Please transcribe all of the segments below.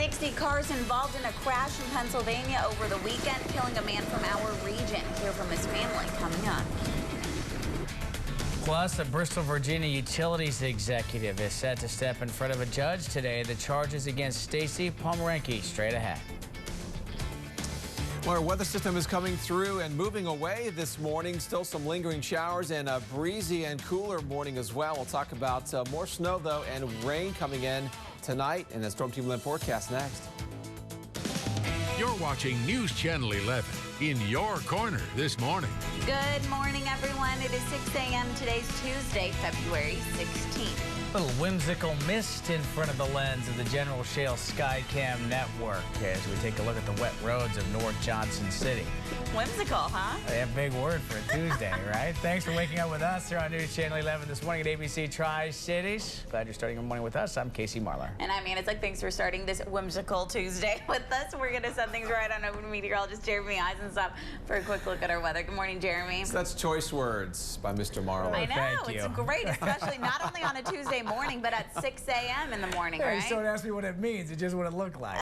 60 cars involved in a crash in Pennsylvania over the weekend, killing a man from our region. Hear from his family coming up. Plus, a Bristol, Virginia utilities executive is set to step in front of a judge today. The charges against Stacey Pomeranke straight ahead. Well, our weather system is coming through and moving away this morning. Still some lingering showers and a breezy and cooler morning as well. We'll talk about more snow, though, and rain coming in tonight in the Storm Team 11 forecast next. You're watching News Channel 11 in your corner this morning. Good morning, everyone. It is 6 a.m. Today's Tuesday, February 16th. A little whimsical mist in front of the lens of the General Shale Skycam network as we take a look at the wet roads of North Johnson City. Whimsical, huh? A big word for a Tuesday, right? Thanks for waking up with us here on News Channel 11 this morning at ABC Tri-Cities. Glad you're starting your morning with us. I'm Casey Marlar. And I mean, it's like thanks for starting this whimsical Tuesday with us. We're going to set things right on over to meteorologist Jeremy Eisensop for a quick look at our weather. Good morning, Jeremy. So that's choice words by Mr. Marlar. I know. Thank you. It's great, especially not only on a Tuesday morning, but at 6 a.m. in the morning, Hey, right? so don't ask me what it means. It's just what it looked like.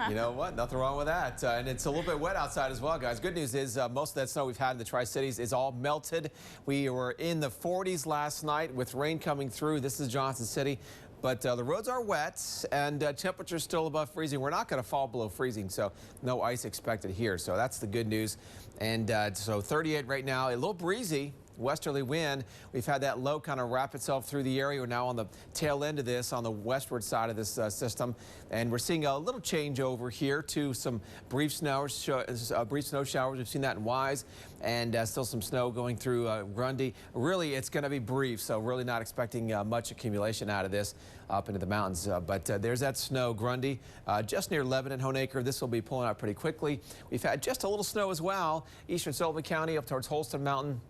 You know what? Nothing wrong with that. And it's a little bit wet outside as well, guys. Good news is most of that snow we've had in the Tri-Cities is all melted. We were in the 40s last night with rain coming through. This is Johnson City. But the roads are wet and temperatures still above freezing. We're not going to fall below freezing, so no ice expected here. So that's the good news. And so 38 right now, a little breezy. Westerly wind. We've had that low kind of wrap itself through the area. We're now on the tail end of this on the westward side of this system, and we're seeing a little change over here to some brief snow showers. We've seen that in Wise, and still some snow going through Grundy. Really, it's going to be brief, so really not expecting much accumulation out of this up into the mountains. But there's that snow, Grundy, just near Lebanon, Honaker. This will be pulling out pretty quickly. We've had just a little snow as well, eastern Sullivan County up towards Holston Mountain.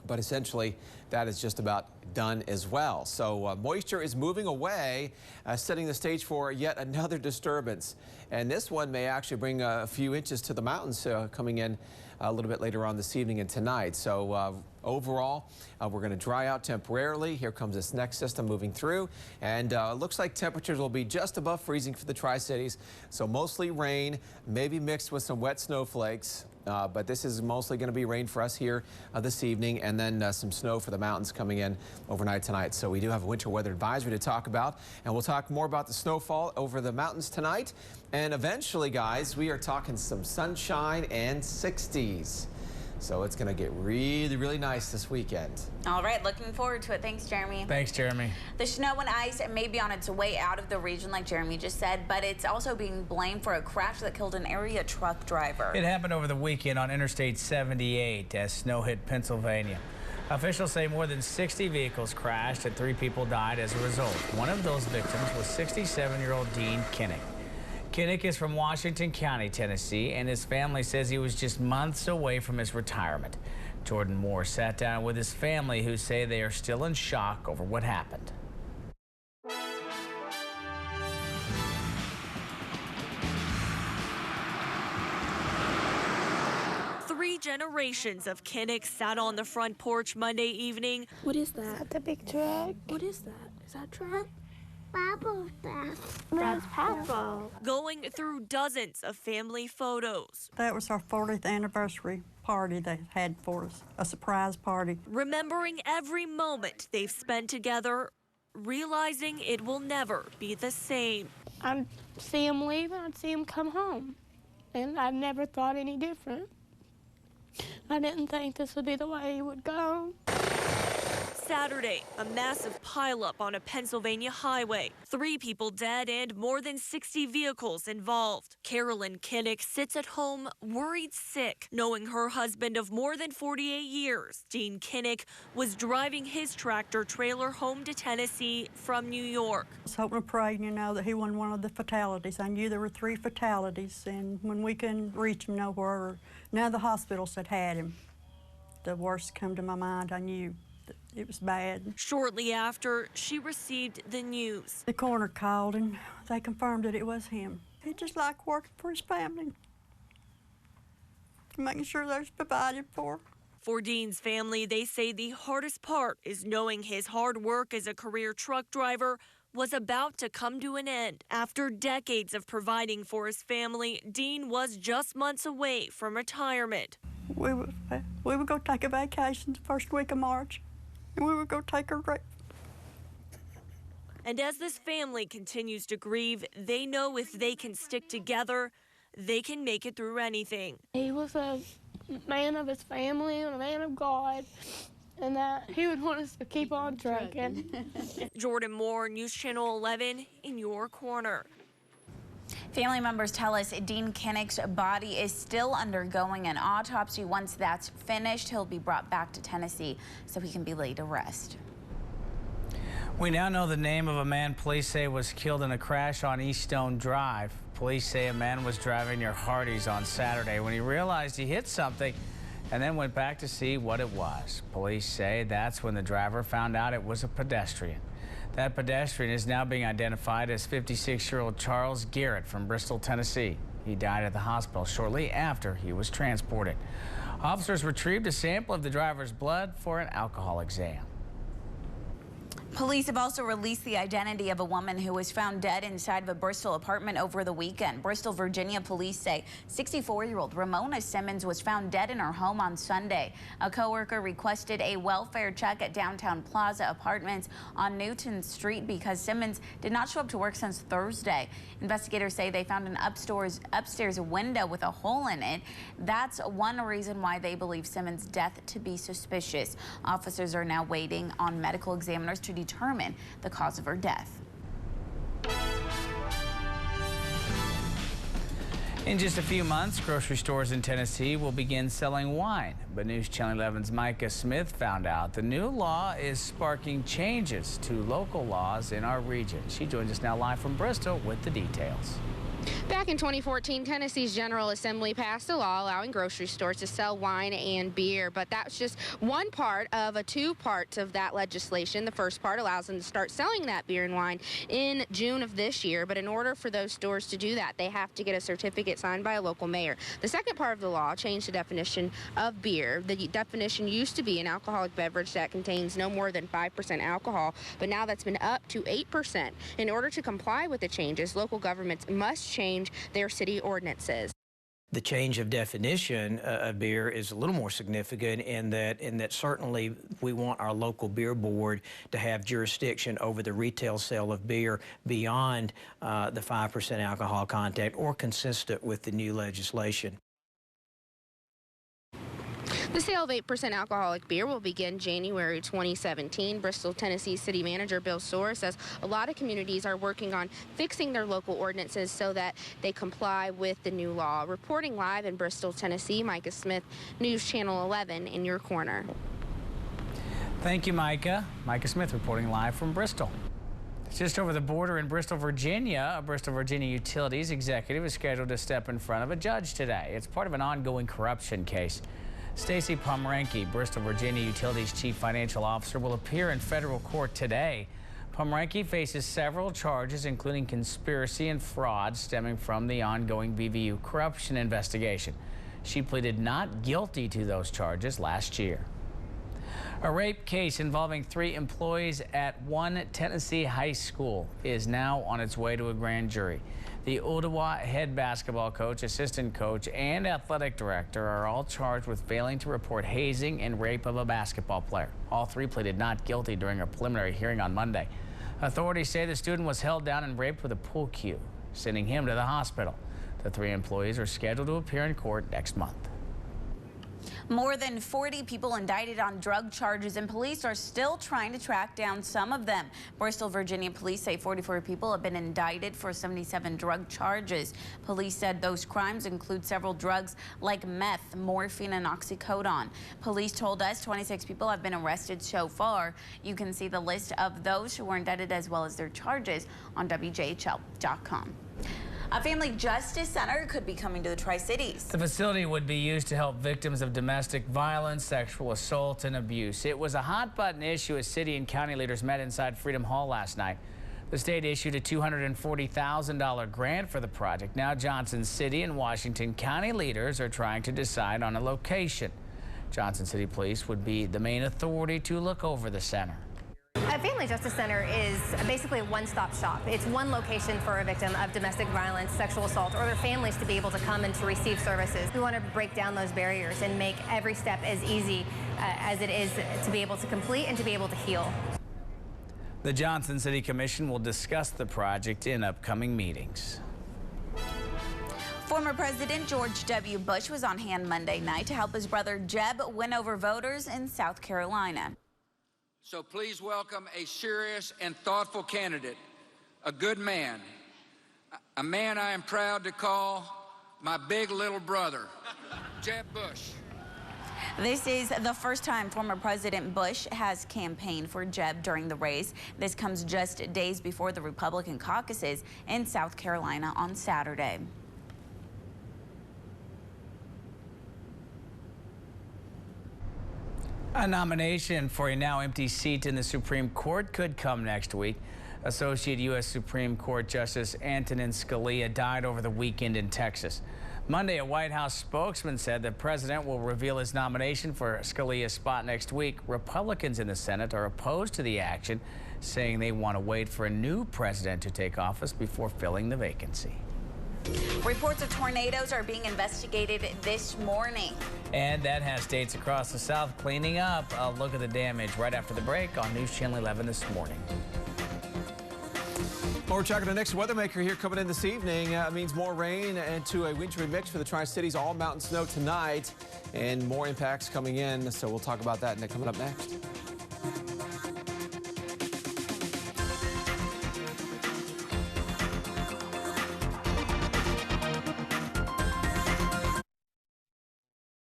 But essentially, that is just about done as well. So moisture is moving away, setting the stage for yet another disturbance. And this one may actually bring a few inches to the mountains coming in a little bit later on this evening and tonight. So overall, we're going to dry out temporarily. Here comes this next system moving through. And it looks like temperatures will be just above freezing for the Tri-Cities. So mostly rain, maybe mixed with some wet snowflakes. But this is mostly going to be rain for us here this evening, and then some snow for the mountains coming in overnight tonight. So we do have a winter weather advisory to talk about, and we'll talk more about the snowfall over the mountains tonight. And eventually, guys, we are talking some sunshine and 60s. So it's going to get really, really nice this weekend. All right, looking forward to it. Thanks, Jeremy. Thanks, Jeremy. The snow and ice may be on its way out of the region, like Jeremy just said, but it's also being blamed for a crash that killed an area truck driver. It happened over the weekend on Interstate 78 as snow hit Pennsylvania. Officials say more than 60 vehicles crashed and 3 people died as a result. One of those victims was 67-year-old Dean Kinnick. Kinnick is from Washington County, Tennessee, and his family says he was just months away from his retirement. Jordan Moore sat down with his family, who say they are still in shock over what happened. 3 generations of Kinnick sat on the front porch Monday evening. What is that? The big truck. What is that? Is that a truck? Papa's back. That's Papa. Going through dozens of family photos. That was our 40th anniversary party they had for us, a surprise party. Remembering every moment they've spent together, realizing it will never be the same. I'd see him leave and I'd see him come home. And I never thought any different. I didn't think this would be the way he would go. Saturday, a massive pileup on a Pennsylvania highway. 3 people dead and more than 60 vehicles involved. Carolyn Kinnick sits at home, worried sick, knowing her husband of more than 48 years, Dean Kinnick, was driving his tractor trailer home to Tennessee from New York. I was hoping and praying, you know, that he wasn't one of the fatalities. I knew there were 3 fatalities, and when we couldn't reach him nowhere, none of the hospitals had him. The worst come to my mind, I knew. It was bad. Shortly after, she received the news. The coroner called and they confirmed that it was him. He just liked working for his family, making sure they're provided for. For Dean's family, they say the hardest part is knowing his hard work as a career truck driver was about to come to an end. After decades of providing for his family, Dean was just months away from retirement. We would go take a vacation the first week of March, and we would go take a break. And as this family continues to grieve, they know if they can stick together, they can make it through anything. He was a man of his family and a man of God, and that he would want us to keep on trucking. Jordan Moore, News Channel 11, in your corner. Family members tell us Dean Kinnick's body is still undergoing an autopsy. Once that's finished, he'll be brought back to Tennessee so he can be laid to rest. We now know the name of a man police say was killed in a crash on East Stone Drive. Police say a man was driving near Hardee's on Saturday when he realized he hit something and then went back to see what it was. Police say that's when the driver found out it was a pedestrian. That pedestrian is now being identified as 56-year-old Charles Garrett from Bristol, Tennessee. He died at the hospital shortly after he was transported. Officers retrieved a sample of the driver's blood for an alcohol exam. Police have also released the identity of a woman who was found dead inside of a Bristol apartment over the weekend. Bristol, Virginia police say 64-year-old Ramona Simmons was found dead in her home on Sunday. A coworker requested a welfare check at Downtown Plaza Apartments on Newton Street because Simmons did not show up to work since Thursday. Investigators say they found an upstairs window with a hole in it. That's one reason why they believe Simmons' death to be suspicious. Officers are now waiting on medical examiners to determine the cause of her death. In just a few months, grocery stores in Tennessee will begin selling wine. But News Channel 11's Micah Smith found out the new law is sparking changes to local laws in our region. She joins us now live from Bristol with the details. Back in 2014, Tennessee's General Assembly passed a law allowing grocery stores to sell wine and beer, but that's just one part of two parts of that legislation. The first part allows them to start selling that beer and wine in June of this year, but in order for those stores to do that, they have to get a certificate signed by a local mayor. The second part of the law changed the definition of beer. The definition used to be an alcoholic beverage that contains no more than 5% alcohol, but now that's been up to 8%. In order to comply with the changes, local governments must change their city ordinances. The change of definition of beer is a little more significant in that certainly we want our local beer board to have jurisdiction over the retail sale of beer beyond the 5% alcohol content or consistent with the new legislation. The sale of 8% alcoholic beer will begin January 2017. Bristol, Tennessee City Manager Bill Soar says a lot of communities are working on fixing their local ordinances so that they comply with the new law. Reporting live in Bristol, Tennessee, Micah Smith, News Channel 11 in your corner. Thank you, Micah. Micah Smith reporting live from Bristol. Just over the border in Bristol, Virginia, a Bristol, Virginia Utilities executive is scheduled to step in front of a judge today. It's part of an ongoing corruption case. Stacey Pomeranke, Bristol, Virginia Utilities Chief Financial Officer, will appear in federal court today. Pomeranke faces several charges, including conspiracy and fraud stemming from the ongoing BVU corruption investigation. She pleaded not guilty to those charges last year. A rape case involving 3 employees at one Tennessee high school is now on its way to a grand jury. The Ottawa head basketball coach, assistant coach, and athletic director are all charged with failing to report hazing and rape of a basketball player. All 3 pleaded not guilty during a preliminary hearing on Monday. Authorities say the student was held down and raped with a pool cue, sending him to the hospital. The 3 employees are scheduled to appear in court next month. More than 40 people indicted on drug charges, and police are still trying to track down some of them. Bristol, Virginia police say 44 people have been indicted for 77 drug charges. Police said those crimes include several drugs like meth, morphine, and oxycodone. Police told us 26 people have been arrested so far. You can see the list of those who were indicted as well as their charges on WJHL.com. A family justice center could be coming to the Tri-Cities. The facility would be used to help victims of domestic violence, sexual assault, and abuse. It was a hot-button issue as city and county leaders met inside Freedom Hall last night. The state issued a $240,000 grant for the project. Now Johnson City and Washington County leaders are trying to decide on a location. Johnson City Police would be the main authority to look over the center. A family Family Justice Center is basically a one-stop shop. It's one location for a victim of domestic violence, sexual assault, or their families to be able to come and to receive services. We want to break down those barriers and make every step as easy as it is to be able to complete and to be able to heal. The Johnson City Commission will discuss the project in upcoming meetings. Former President George W. Bush was on hand Monday night to help his brother Jeb win over voters in South Carolina. So please welcome a serious and thoughtful candidate, a good man, a man I am proud to call my big little brother, Jeb Bush. This is the first time former President Bush has campaigned for Jeb during the race. This comes just days before the Republican caucuses in South Carolina on Saturday. A nomination for a now empty seat in the Supreme Court could come next week. Associate U.S. Supreme Court Justice Antonin Scalia died over the weekend in Texas. Monday, a White House spokesman said the president will reveal his nomination for Scalia's spot next week. Republicans in the Senate are opposed to the action, saying they want to wait for a new president to take office before filling the vacancy. Reports of tornadoes are being investigated this morning. And that has states across the South cleaning up. A look at the damage right after the break on News Channel 11 this morning. Well, we're checking the next weather maker here coming in this evening. Means more rain and to a wintry mix for the Tri-Cities. All mountain snow tonight and more impacts coming in. So we'll talk about that coming up next.